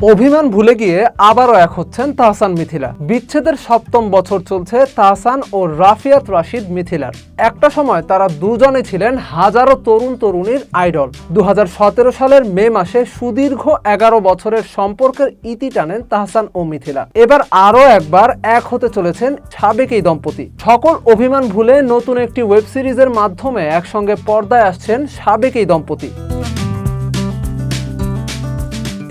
অভিমান ভুলে গিয়ে আবারও এক হচ্ছেন তাহসান মিথিলা। বিচ্ছেদের ৭ম বছর চলছে তাহসান ও রাফিয়াত রাশিদ মিথিলার। একটা সময় তারা দুজনে ছিলেন হাজারো তরুণ তরুণীর আইডল। ২০১৭ সালের মে মাসে সুদীর্ঘ ১১ বছরের সম্পর্কের ইতি টানেন তাহসান ও মিথিলা। এবার আরও একবার এক হতে চলেছেন সাবেক এই দম্পতি। সকল অভিমান ভুলে নতুন একটি ওয়েব সিরিজের মাধ্যমে একসঙ্গে পর্দায় আসছেন সাবেক এই দম্পতি।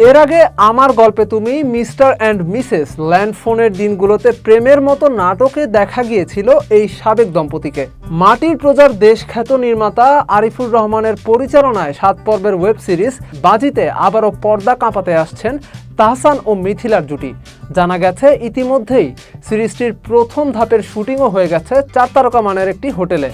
এর আগে আমার গল্পে তুমি, মিস্টার অ্যান্ড মিসেস ল্যান্ডফোনের দিনগুলোতে প্রেমের মতো নাটকে দেখা গিয়েছিল এই সাবেক দম্পতিকে। মাটির প্রজার দেশখ্যাত নির্মাতা আরিফুর রহমানের পরিচালনায় ৭ পর্বের ওয়েব সিরিজ বাজিতে আবারও পর্দা কাঁপাতে আসছেন তাহসান ও মিথিলার জুটি। জানা গেছে ইতিমধ্যেই সিরিজটির প্রথম ধাপের শুটিংও হয়ে গেছে ৪ তারকা মানের একটি হোটেলে।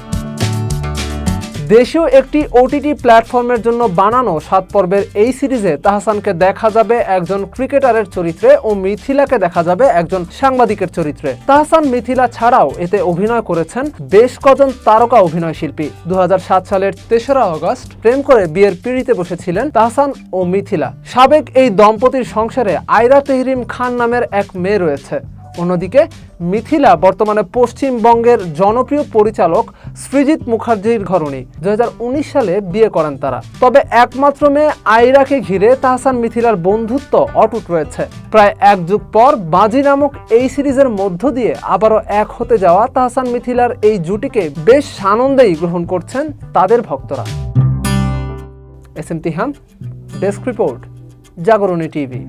দেশীয় একটি ওটিটি প্ল্যাটফর্মের জন্য বানানো ৭ পর্বের এই সিরিজে তাহসানকে দেখা যাবে একজন ক্রিকেটারের চরিত্রে ও মিথিলাকে দেখা যাবে একজন সাংবাদিকের চরিত্রে। তাহসান মিথিলা ছাড়াও এতে অভিনয় করেছেন বেশ কজন তারকা অভিনয় শিল্পী। ২০০৭ সালের ৩রা আগস্ট প্রেম করে বিয়ের পিঁড়িতে বসেছিলেন তাহসান ও মিথিলা। সাবেক এই দম্পতির সংসারে আয়রা তেহরিম খান নামের এক মেয়ে রয়েছে। অন্যদিকে মিথিলা বর্তমানে পশ্চিমবঙ্গের জনপ্রিয় পরিচালক সৃজিত মুখার্জির ঘরণী। ২০১৯ সালে বিয়ে করেন তারা। তবে একমাত্র মেয়ে আয়রাকে ঘিরে তাহসান মিথিলার বন্ধুত্ব অটুট রয়েছে। প্রায় ১ যুগ পর বাজি নামক এই সিরিজের মধ্য দিয়ে আবারও এক হতে যাওয়া তাহসান মিথিলার এই জুটিকে বেশ সানন্দেই গ্রহণ করছেন তাদের ভক্তরা। S M Tihan, desk report, Jagoroni TV.